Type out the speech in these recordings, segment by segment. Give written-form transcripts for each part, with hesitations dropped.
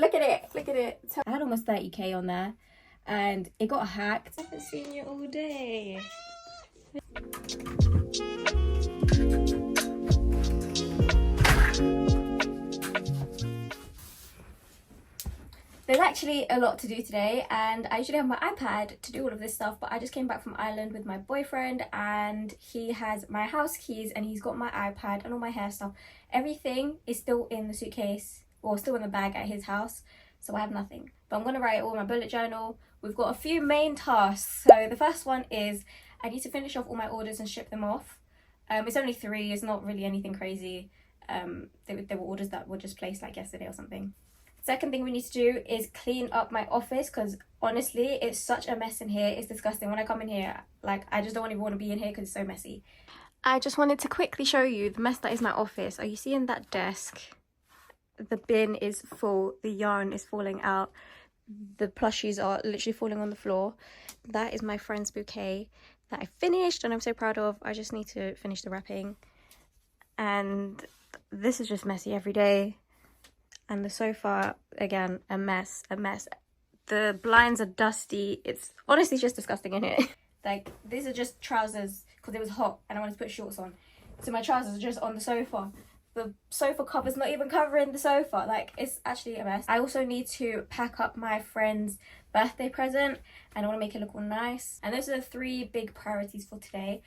Look at it, look at it. I had almost 30k on there and it got hacked. I haven't seen you all day. There's actually a lot to do today, and I usually have my iPad to do all of this stuff, but I just came back from Ireland with my boyfriend and he has my house keys and he's got my iPad and all my hair stuff. Everything is still in the suitcase, or still in the bag at his house, so I have nothing. But I'm going to write it all in my bullet journal. We've got a few main tasks. So the first one is I need to finish off all my orders and ship them off. It's only 3, it's not really anything crazy. They were orders that were just placed like yesterday or something. Second thing we need to do is clean up my office, because honestly it's such a mess in here. It's disgusting. When I come in here, like, I just don't even want to be in here because it's so messy. I just wanted to quickly show you the mess that is my office. Are you seeing that desk? The bin is full, the yarn is falling out, the plushies are literally falling on the floor. That is my friend's bouquet that I finished and I'm so proud of. I just need to finish the wrapping, and this is just messy every day. And the sofa, again, a mess. The blinds are dusty. It's honestly just disgusting in here. Like, these are just trousers because it was hot and I wanted to put shorts on. So my trousers are just on the sofa. The sofa cover's not even covering the sofa. Like, it's actually a mess. I also need to pack up my friend's birthday present and I want to make it look all nice. And those are the 3 big priorities for today.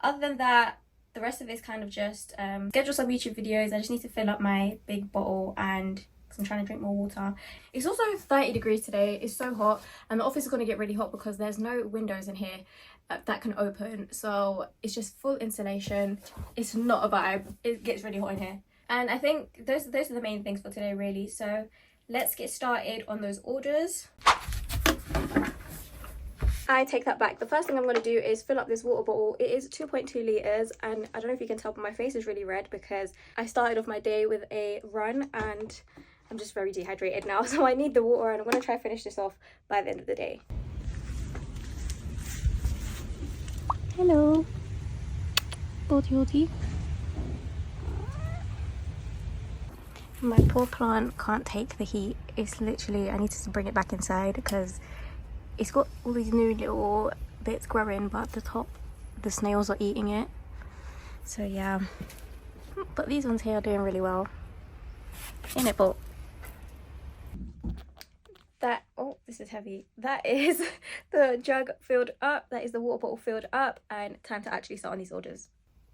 Other than that, the rest of it is kind of just schedule some YouTube videos. I just need to fill up my big bottle and because I'm trying to drink more water. It's also 30 degrees today. It's so hot and the office is going to get really hot because there's no windows in here that can open. So it's just full insulation. It's not a vibe. It gets really hot in here. And I think those are the main things for today really. So let's get started on those orders. I take that back. The first thing I'm going to do is fill up this water bottle. It is 2.2 litres and I don't know if you can tell, but my face is really red because I started off my day with a run and I'm just very dehydrated now. So I need the water and I'm going to try to finish this off by the end of the day. Hello. Oti. My poor plant can't take the heat. It's literally, I need to bring it back inside because it's got all these new little bits growing, but at the top the snails are eating it. So yeah, but these ones here are doing really well. Ain't it, Bolt? That, oh, this is heavy. That is the jug filled up. That is the water bottle filled up, and time to actually start on these orders.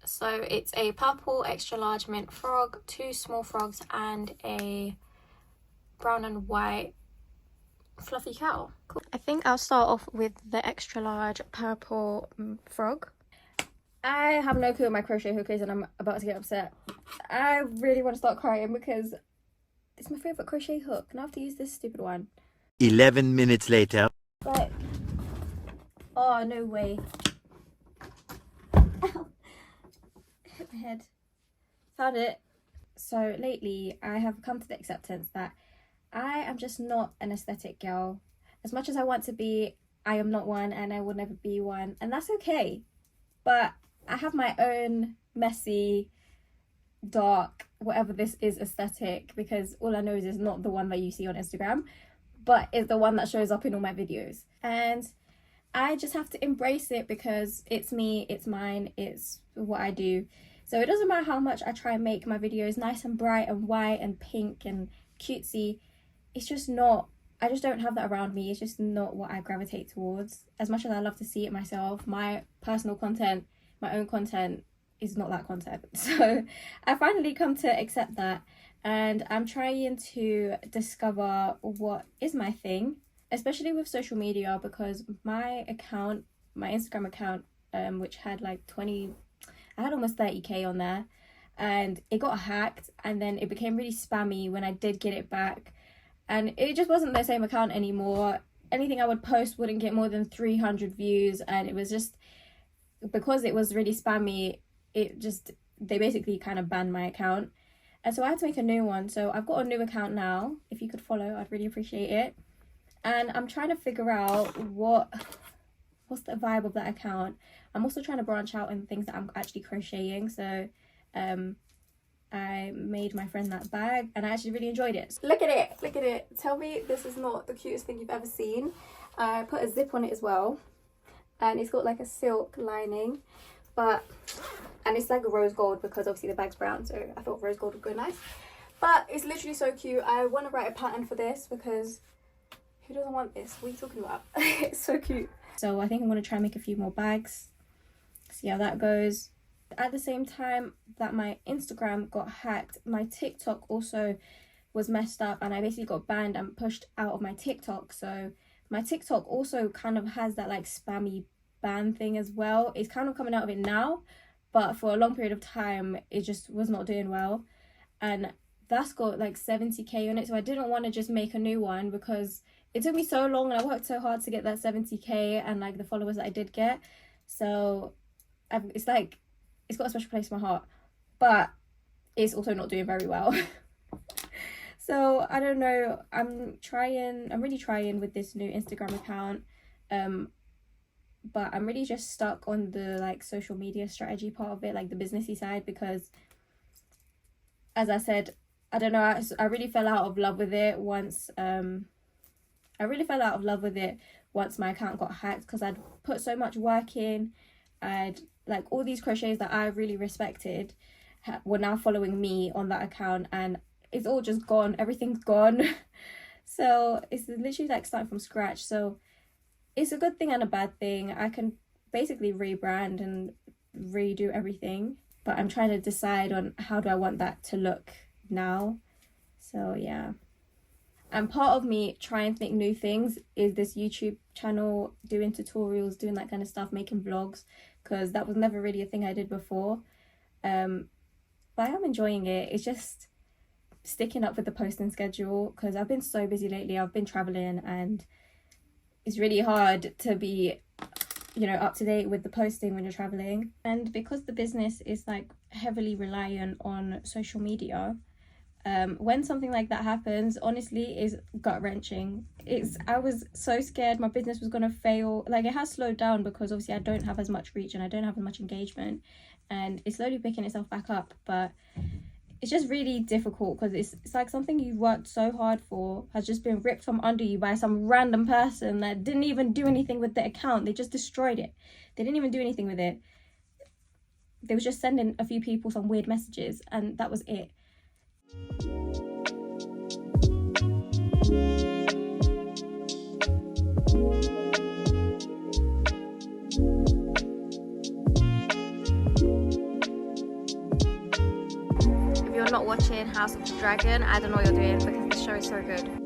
So it's a purple extra large mint frog, 2 small frogs, and a brown and white fluffy cow. Cool. I think I'll start off with the extra large purple frog. I have no clue what my crochet hook is and I'm about to get upset. I really want to start crying because it's my favourite crochet hook and I have to use this stupid one. 11 minutes later. But, oh, no way. Ow. Hit my head. Found it. So lately I have come to the acceptance that I am just not an aesthetic girl. As much as I want to be, I am not one and I will never be one. And that's okay. But I have my own messy, dark, whatever this is aesthetic, because all I know is it's not the one that you see on Instagram, but it's the one that shows up in all my videos. And I just have to embrace it because it's me, it's mine, it's what I do. So it doesn't matter how much I try and make my videos nice and bright and white and pink and cutesy. It's just not, I just don't have that around me. It's just not what I gravitate towards. As much as I love to see it myself, my personal content, my own content is not that content. So I finally come to accept that and I'm trying to discover what is my thing, especially with social media, because my account, my Instagram account, which had like I had almost 30k on there, and it got hacked and then it became really spammy when I did get it back. And it just wasn't the same account anymore. Anything I would post wouldn't get more than 300 views. And it was just, because it was really spammy, they basically kind of banned my account. And so I had to make a new one. So I've got a new account now. If you could follow, I'd really appreciate it. And I'm trying to figure out what's the vibe of that account. I'm also trying to branch out in things that I'm actually crocheting. So I I made my friend that bag and I actually really enjoyed it. Look at it, look at it. Tell me this is not the cutest thing you've ever seen. I put a zip on it as well, and it's got like a silk lining, and it's like a rose gold because obviously the bag's brown, so I thought rose gold would go nice. But it's literally so cute. I want to write a pattern for this because who doesn't want this? What are you talking about? It's so cute. So I think I'm going to try and make a few more bags, see how that goes. At the same time that my Instagram got hacked, my TikTok also was messed up, and I basically got banned and pushed out of my TikTok. So my TikTok also kind of has that like spammy ban thing as well. It's kind of coming out of it now, but for a long period of time it just was not doing well, and that's got like 70k on it. So I didn't want to just make a new one because it took me so long and I worked so hard to get that 70k and like the followers that I did get. So it's like, it's got a special place in my heart, but it's also not doing very well. So I don't know, I'm really trying with this new Instagram account, but I'm really just stuck on the like social media strategy part of it, like the businessy side, because as I said, I don't know, I really fell out of love with it once once my account got hacked, because I'd put so much work in. I'd like all these crochets that I really respected were now following me on that account, and it's all just gone, everything's gone. So it's literally like starting from scratch. So it's a good thing and a bad thing. I can basically rebrand and redo everything, but I'm trying to decide on how do I want that to look now. So yeah. And part of me trying to think new things is this YouTube channel, doing tutorials, doing that kind of stuff, making vlogs, because that was never really a thing I did before. But I am enjoying it. It's just sticking up with the posting schedule, because I've been so busy lately. I've been traveling and it's really hard to be, you know, up to date with the posting when you're traveling. And because the business is like heavily reliant on social media, when something like that happens, honestly, is gut-wrenching. I was so scared my business was gonna fail. Like, it has slowed down because obviously I don't have as much reach and I don't have as much engagement, and it's slowly picking itself back up. But it's just really difficult because it's like something you worked so hard for has just been ripped from under you by some random person that didn't even do anything with the account. They just destroyed it. They didn't even do anything with it. They was just sending a few people some weird messages, and that was it. If you're not watching House of the Dragon, I don't know what you're doing, because the show is so good.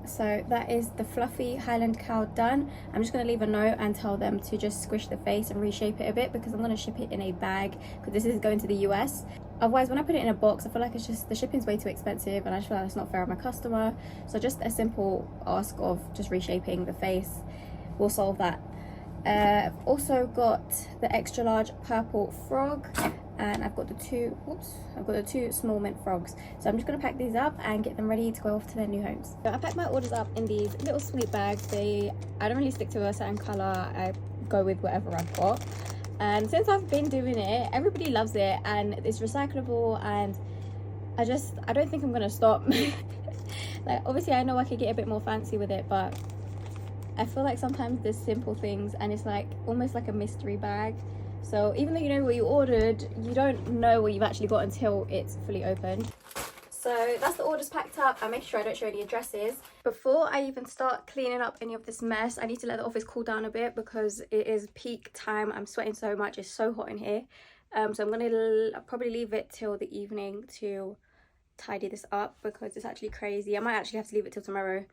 So that is the fluffy Highland cow done. I'm just going to leave a note and tell them to just squish the face and reshape it a bit, because I'm going to ship it in a bag, because this is going to the US. Otherwise, when I put it in a box, I feel like it's just, the shipping's way too expensive, and I just feel like it's not fair on my customer. So just a simple ask of just reshaping the face will solve that. I've also got the extra large purple frog, and I've got the two small mint frogs. So I'm just going to pack these up and get them ready to go off to their new homes. So I packed my orders up in these little sweet bags. I don't really stick to a certain colour. I go with whatever I've got. And since I've been doing it, everybody loves it, and it's recyclable, and I don't think I'm going to stop. Like, obviously I know I could get a bit more fancy with it, but I feel like sometimes there's simple things and it's like almost like a mystery bag. So even though you know what you ordered, you don't know what you've actually got until it's fully opened. So that's the orders packed up. I make sure I don't show any addresses. Before I even start cleaning up any of this mess, I need to let the office cool down a bit because it is peak time. I'm sweating so much, it's so hot in here. So I'm gonna probably leave it till the evening to tidy this up because it's actually crazy. I might actually have to leave it till tomorrow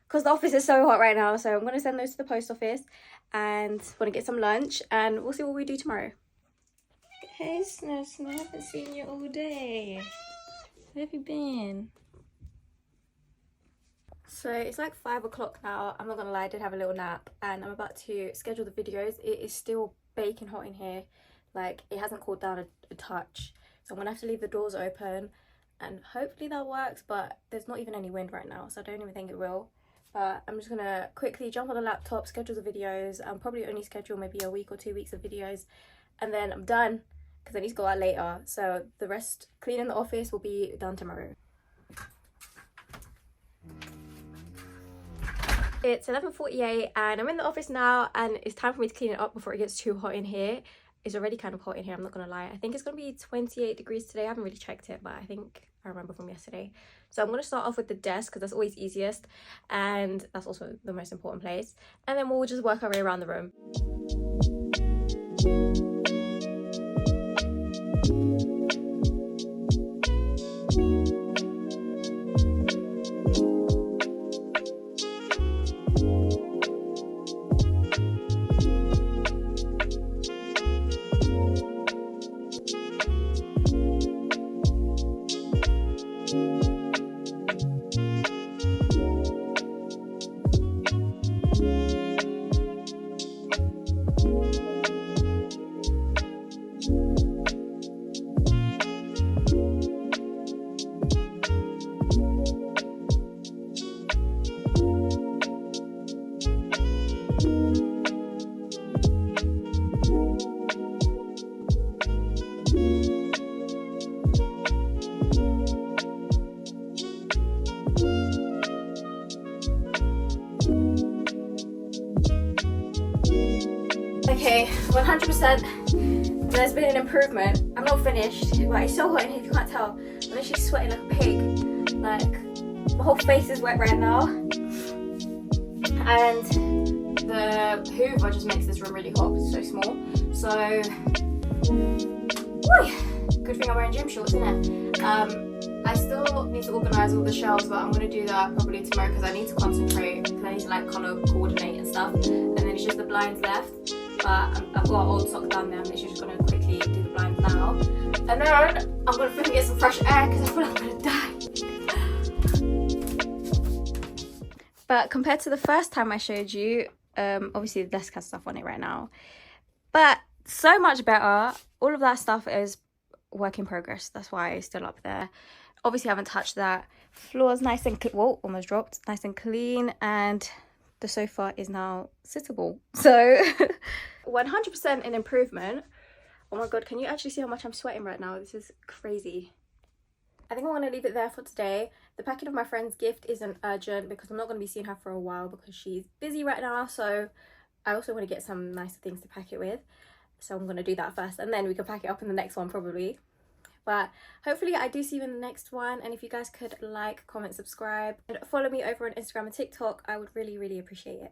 because the office is so hot right now. So I'm going to send those to the post office and want to get some lunch, and we'll see what we do tomorrow. Hey Snow Snow, I haven't seen you all day. Where have you been? So it's like 5 o'clock now. I'm not gonna lie, I did have a little nap and I'm about to schedule the videos. It is still baking hot in here. Like, it hasn't cooled down a touch. So I'm gonna have to leave the doors open and hopefully that works, but there's not even any wind right now, so I don't even think it will. But I'm just gonna quickly jump on the laptop, schedule the videos. I'll probably only schedule maybe a week or 2 weeks of videos, and then I'm done because I need to go out later. So the rest, cleaning the office, will be done tomorrow. It's 11:48 and I'm in the office now, and it's time for me to clean it up before it gets too hot in here. It's already kind of hot in here, I'm not gonna lie. I think it's gonna be 28 degrees today. I haven't really checked it, but I think I remember from yesterday. So I'm gonna start off with the desk because that's always easiest, and that's also the most important place. And then we'll just work our way around the room. Okay, 100% there's been an improvement. I'm not finished, but it's so hot in here if you can't tell. I'm literally sweating like a pig. Like, my whole face is wet right now. And the Hoover just makes this room really hot because it's so small. So, good thing I'm wearing gym shorts, isn't it? I still need to organise all the shelves, but I'm going to do that probably tomorrow because I need to concentrate, because I need to like colour coordinate and stuff. And then it's just the blinds left. But I've got old socks down there. I'm literally just going to quickly do the blinds now. And then I'm going to get some fresh air because I feel like I'm going to die. But compared to the first time I showed you, obviously the desk has stuff on it right now. But so much better. All of that stuff is work in progress. That's why it's still up there. Obviously I haven't touched that. Floor's nice and clean. Whoa, almost dropped. Nice and clean. And the sofa is now sittable. So 100% an improvement. Oh my god, can you actually see how much I'm sweating right now? This is crazy. I think I'm going to leave it there for today. The packing of my friend's gift isn't urgent because I'm not going to be seeing her for a while because she's busy right now. So I also want to get some nicer things to pack it with. So I'm going to do that first and then we can pack it up in the next one probably. But hopefully I do see you in the next one. And if you guys could like, comment, subscribe and follow me over on Instagram and TikTok, I would really, really appreciate it.